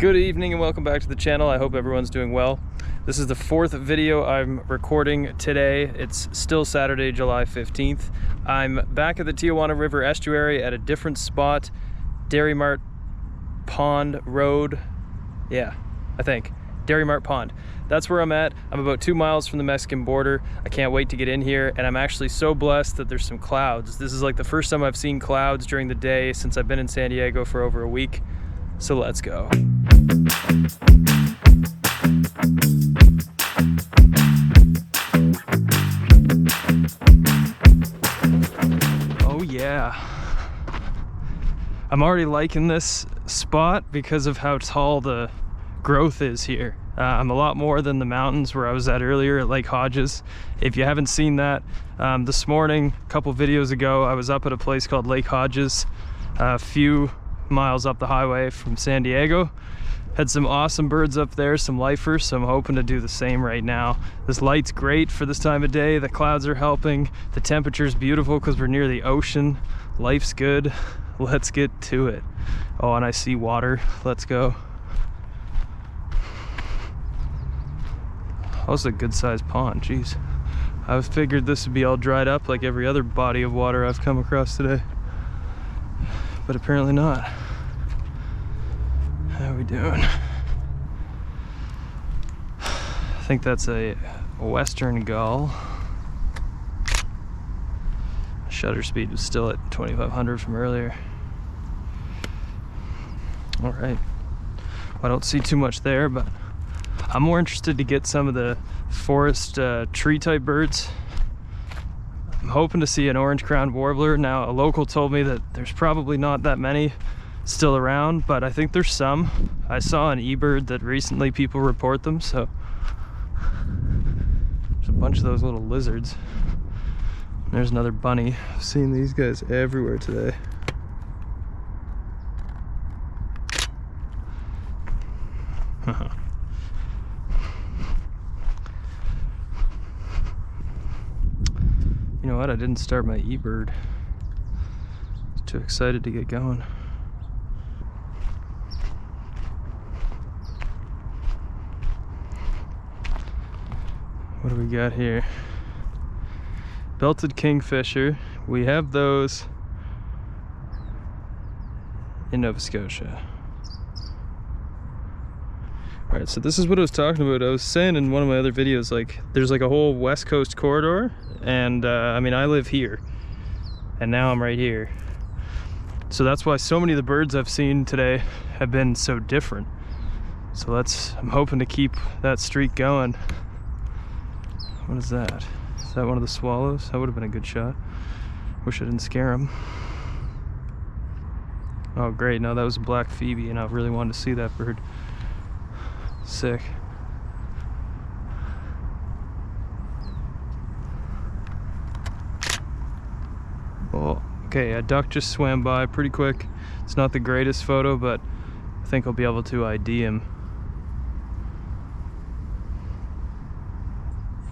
Good evening and welcome back to the channel. I hope everyone's doing well. This is the fourth video I'm recording today. It's still Saturday, July 15th. I'm back at the Tijuana River Estuary at a different spot, Mart Pond Road. Yeah, I think. Mart Pond. That's where I'm at. I'm about 2 miles from the Mexican border. I can't wait to get in here, and I'm actually so blessed that there's some clouds. This is like the first time I've seen clouds during the day since I've been in San Diego for over a week. So let's go. Oh yeah. I'm already liking this spot because of how tall the growth is here. I'm a lot more than the mountains where I was at earlier at Lake Hodges. If you haven't seen that, this morning, a couple videos ago, I was up at a place called Lake Hodges, a few miles up the highway from San Diego. Had some awesome birds up there, some lifers, so I'm hoping to do the same right now. This light's great for this time of day. The clouds are helping. The temperature's beautiful because we're near the ocean. Life's good. Let's get to it. Oh, and I see water. Let's go. That was a good sized pond, jeez. I figured this would be all dried up like every other body of water I've come across today. But apparently not. How we doing? I think that's a western gull. Shutter speed was still at 2500 from earlier. All right. Well, I don't see too much there, but I'm more interested to get some of the forest tree type birds. I'm hoping to see an orange-crowned warbler. Now, a local told me that there's probably not that many still around, but I think there's some. I saw an eBird that recently people report them, so there's a bunch of those little lizards. There's another bunny. I've seen these guys everywhere today. You know what? I didn't start my eBird. I was too excited to get going. What do we got here? Belted kingfisher. We have those in Nova Scotia. Alright, so this is what I was talking about. I was saying in one of my other videos, like, there's like a whole west coast corridor, and I mean, I live here, and now I'm right here. So that's why so many of the birds I've seen today have been so different. So I'm hoping to keep that streak going. What is that? Is that one of the swallows? That would have been a good shot. Wish I didn't scare him. Oh great, no, that was a black phoebe, and I really wanted to see that bird. Sick. Well, okay, a duck just swam by pretty quick. It's not the greatest photo, but I think I'll be able to ID him.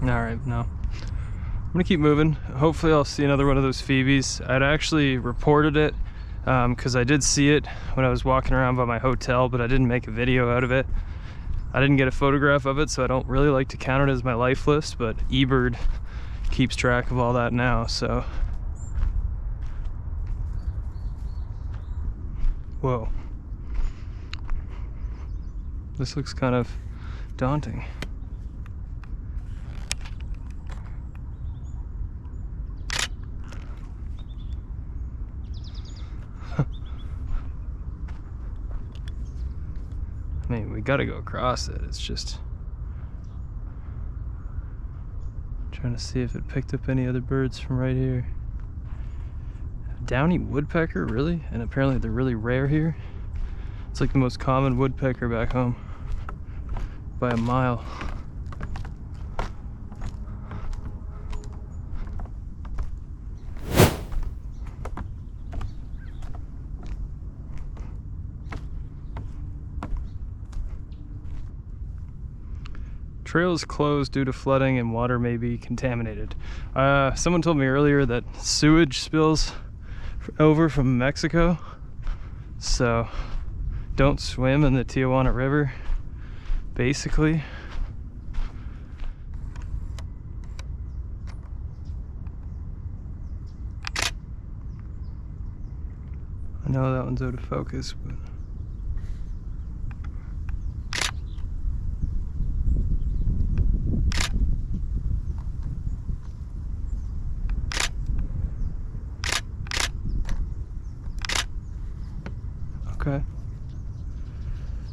Alright, no. I'm gonna keep moving. Hopefully I'll see another one of those phoebes. I'd actually reported it because I did see it when I was walking around by my hotel, but I didn't make a video out of it. I didn't get a photograph of it, so I don't really like to count it as my life list, but eBird keeps track of all that now, so. Whoa. This looks kind of daunting. I mean, we gotta go across it. It's just trying to see if it picked up any other birds from right here. Downy woodpecker, really? And apparently they're really rare here. It's like the most common woodpecker back home by a mile. Trail is closed due to flooding and water may be contaminated. Someone told me earlier that sewage spills over from Mexico, so don't swim in the Tijuana River, basically. I know that one's out of focus, but okay.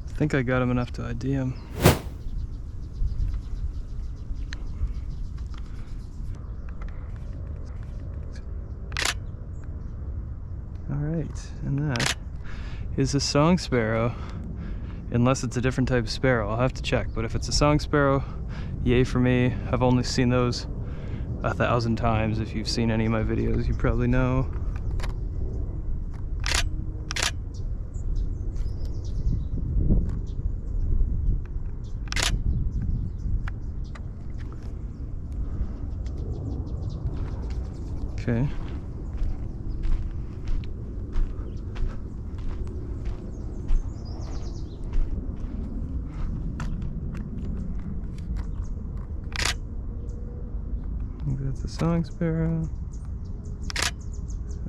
I think I got him enough to ID him. Alright, and that is a song sparrow. Unless it's a different type of sparrow, I'll have to check. But if it's a song sparrow, yay for me. I've only seen those 1,000 times. If you've seen any of my videos, you probably know. Okay. I think that's a song sparrow.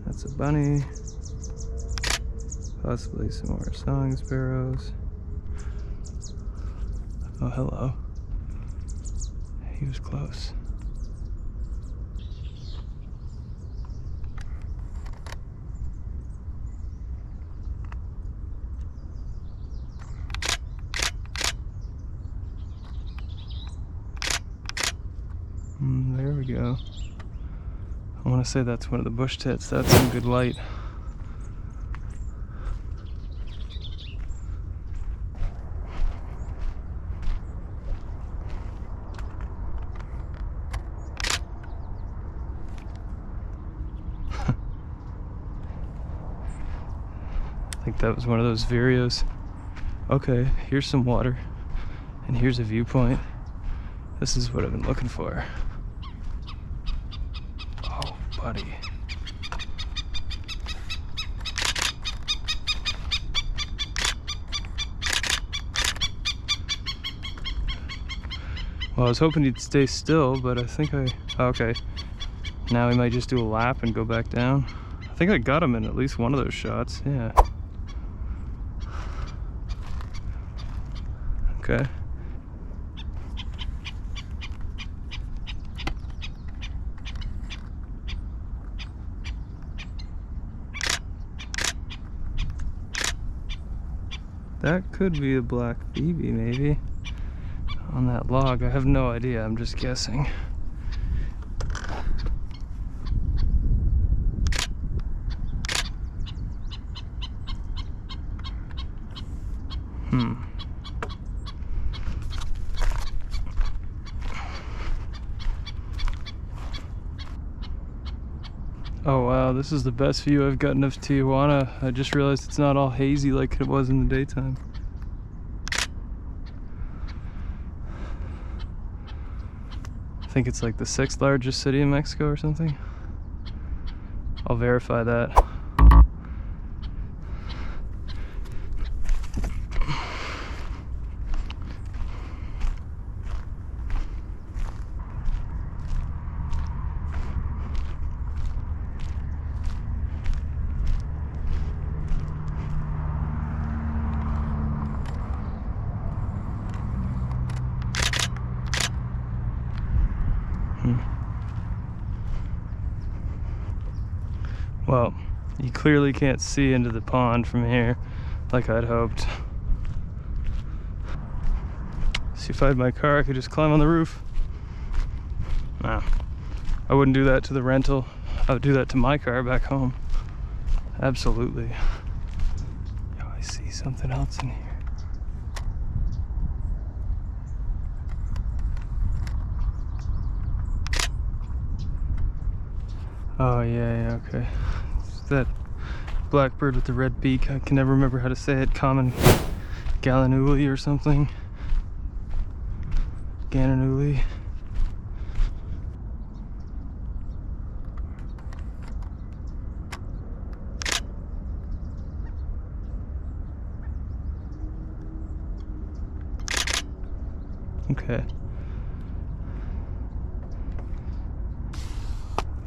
That's a bunny. Possibly some more song sparrows. Oh, hello. He was close. There we go. I want to say that's one of the bush tits. That's some good light. I think that was one of those vireos. Okay, here's some water, and here's a viewpoint. This is what I've been looking for. Oh, buddy. Well, I was hoping he'd stay still, but I think okay. Now he might just do a lap and go back down. I think I got him in at least one of those shots, yeah. Okay. That could be a black phoebe, maybe, on that log. I have no idea, I'm just guessing. Oh wow, this is the best view I've gotten of Tijuana. I just realized it's not all hazy like it was in the daytime. I think it's like the 6th largest city in Mexico or something. I'll verify that. Well, you clearly can't see into the pond from here like I'd hoped. See, if I had my car, I could just climb on the roof. Nah, I wouldn't do that to the rental. I would do that to my car back home. Absolutely. Yo, I see something else in here. Oh yeah, okay. It's that blackbird with the red beak. I can never remember how to say it. Common gallinuli or something. Gananuli. Okay.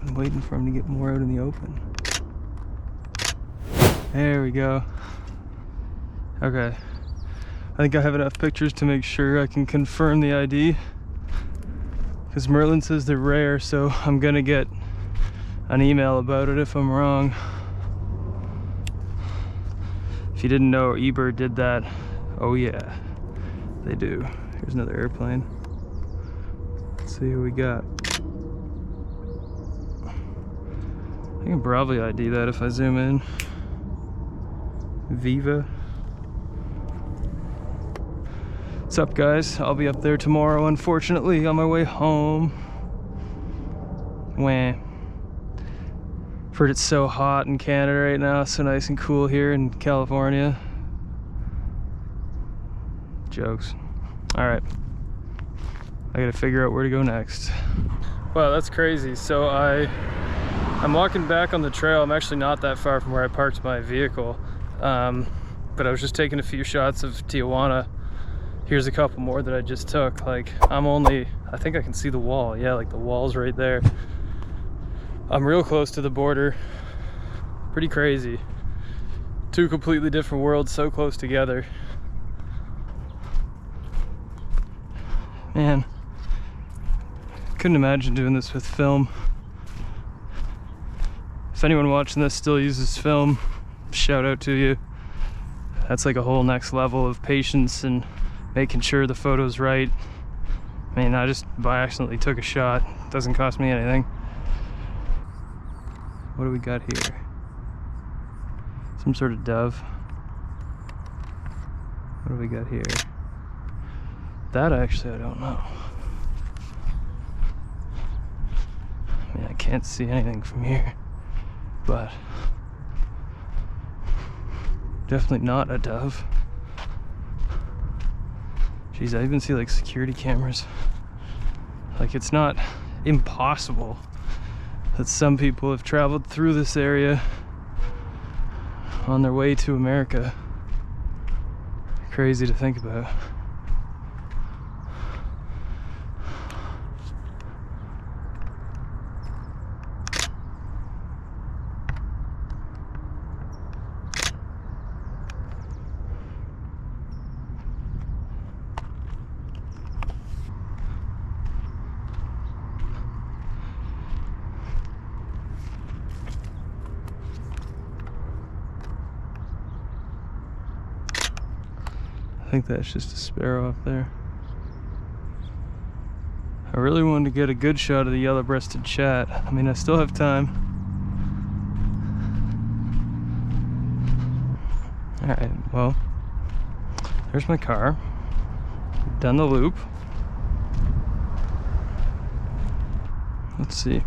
I'm waiting for him to get more out in the open. There we go. Okay. I think I have enough pictures to make sure I can confirm the ID. Because Merlin says they're rare, so I'm gonna get an email about it if I'm wrong. If you didn't know, eBird did that. Oh yeah, they do. Here's another airplane. Let's see who we got. I can probably ID that if I zoom in. Viva. What's up, guys? I'll be up there tomorrow, unfortunately, on my way home. Wah. Heard it's so hot in Canada right now, so nice and cool here in California. Jokes. Alright. I gotta figure out where to go next. Wow, that's crazy. So I'm walking back on the trail. I'm actually not that far from where I parked my vehicle. But I was just taking a few shots of Tijuana. Here's a couple more that I just took. Like, I think I can see the wall. Yeah, like the wall's right there. I'm real close to the border. Pretty crazy. Two completely different worlds so close together. Man, couldn't imagine doing this with film. If anyone watching this still uses film, shout out to you. That's like a whole next level of patience and making sure the photo's right. I mean, I just by accidentally took a shot. Doesn't cost me anything. What do we got here? Some sort of dove. What do we got here? That actually I don't know. I mean, I can't see anything from here, but definitely not a dove. Jeez, I even see like security cameras. Like, it's not impossible that some people have traveled through this area on their way to America. Crazy to think about. I think that's just a sparrow up there. I really wanted to get a good shot of the yellow-breasted chat. I mean, I still have time. Alright, well, there's my car. Done the loop. Let's see.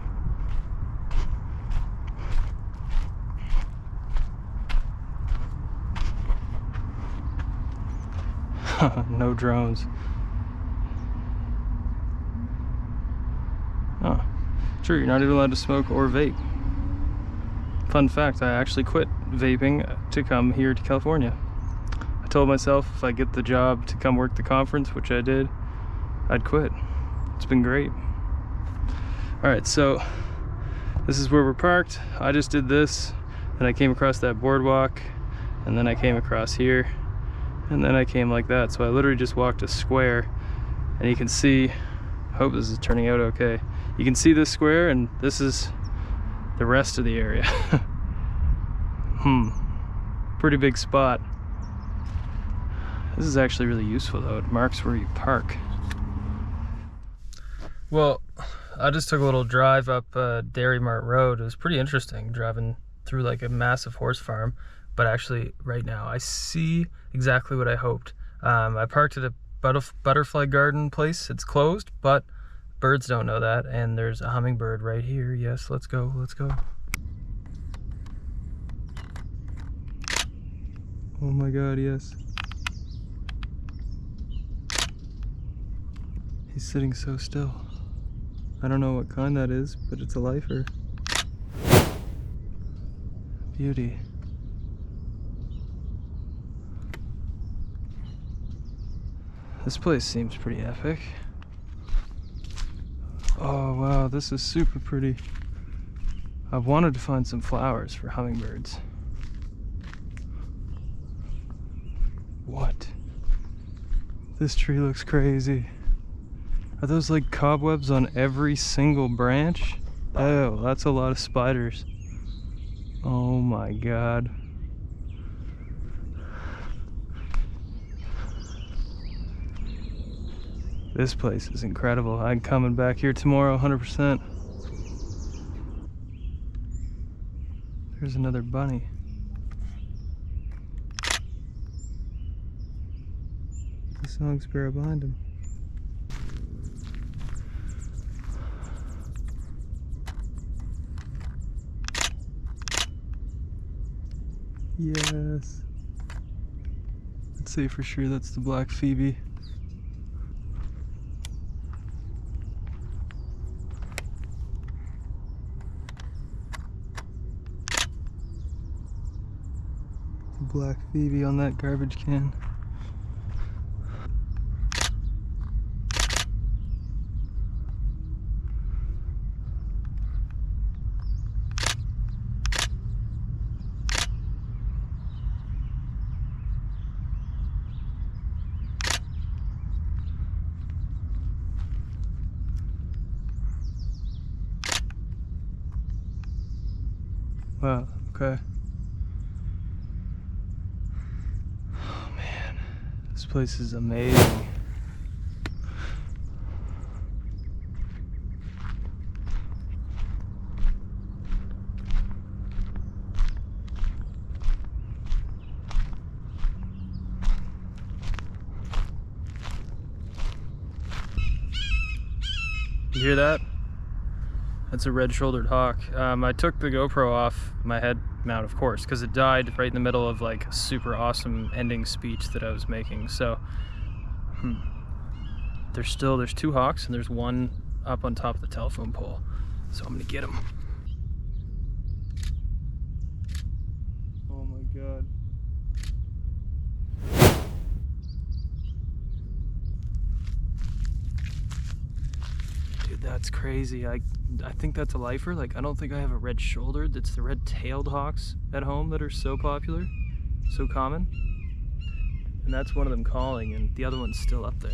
No drones. Oh, true, you're not even allowed to smoke or vape. Fun fact, I actually quit vaping to come here to California. I told myself if I get the job to come work the conference, which I did, I'd quit. It's been great. Alright, so this is where we're parked. I just did this, then I came across that boardwalk, and then I came across here. And then I came like that, so I literally just walked a square, and you can see, I hope this is turning out okay. You can see this square, and this is the rest of the area. Pretty big spot. This is actually really useful though, it marks where you park. Well, I just took a little drive up Dairy Mart Road. It was pretty interesting, driving through like a massive horse farm. But actually, right now, I see exactly what I hoped. I parked at a butterfly garden place. It's closed, but birds don't know that. And there's a hummingbird right here. Yes, let's go, let's go. Oh my God, yes. He's sitting so still. I don't know what kind that is, but it's a lifer. Beauty. This place seems pretty epic. Oh wow, this is super pretty. I've wanted to find some flowers for hummingbirds. What? This tree looks crazy. Are those like cobwebs on every single branch? Oh, that's a lot of spiders. Oh my god. This place is incredible. I'm coming back here tomorrow, 100%. There's another bunny. The song sparrow behind him. Yes. Let's say for sure that's the black phoebe. Black phoebe on that garbage can. Wow, okay. This place is amazing. You hear that? That's a red-shouldered hawk. I took the GoPro off my head mount, of course, because it died right in the middle of like a super awesome ending speech that I was making. So there's two hawks and there's one up on top of the telephone pole. So I'm gonna get him. Oh my god. Dude, that's crazy. I think that's a lifer. Like, I don't think I have a red-shouldered. It's the red-tailed hawks at home that are so popular, so common. And that's one of them calling, and the other one's still up there.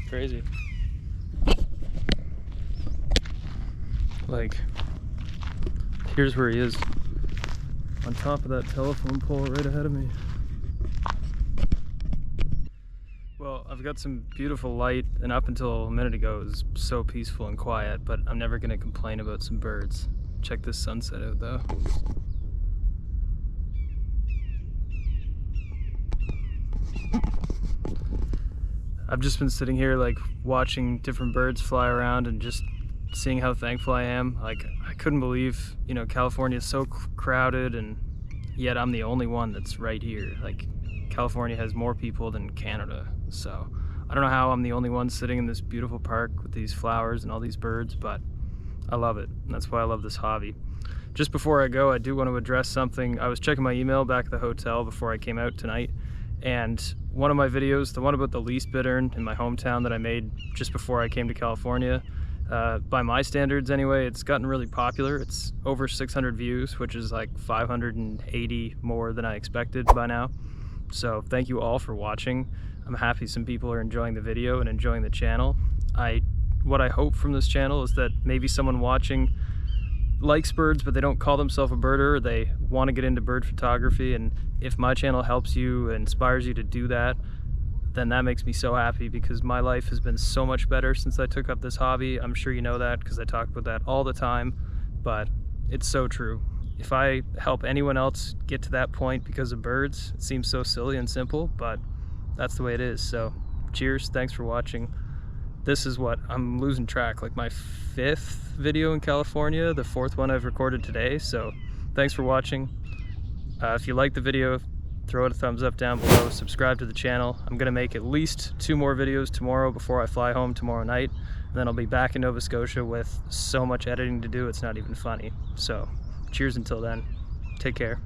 Crazy. Like, here's where he is, on top of that telephone pole right ahead of me. Well, I've got some beautiful light, and up until a minute ago it was so peaceful and quiet, but I'm never gonna complain about some birds. Check this sunset out though. I've just been sitting here like watching different birds fly around and just seeing how thankful I am. Like, I couldn't believe, you know, California is so crowded and yet I'm the only one that's right here. Like, California has more people than Canada. So I don't know how I'm the only one sitting in this beautiful park with these flowers and all these birds, but I love it. And that's why I love this hobby. Just before I go, I do want to address something. I was checking my email back at the hotel before I came out tonight, and one of my videos, the one about the least bittern in my hometown that I made just before I came to California, by my standards anyway, it's gotten really popular. It's over 600 views, which is like 580 more than I expected by now. So thank you all for watching. I'm happy some people are enjoying the video and enjoying the channel. What I hope from this channel is that maybe someone watching likes birds, but they don't call themselves a birder, or they want to get into bird photography, and if my channel helps you and inspires you to do that, then that makes me so happy, because my life has been so much better since I took up this hobby. I'm sure you know that because I talk about that all the time, but it's so true. If I help anyone else get to that point because of birds, it seems so silly and simple, but that's the way it is. So cheers, thanks for watching. This is what, I'm losing track, like my 5th video in California, the 4th one I've recorded today. So thanks for watching. If you like the video, throw it a thumbs up down below, subscribe to the channel. I'm gonna make at least 2 more videos tomorrow before I fly home tomorrow night. And then I'll be back in Nova Scotia with so much editing to do, it's not even funny. So cheers until then. Take care.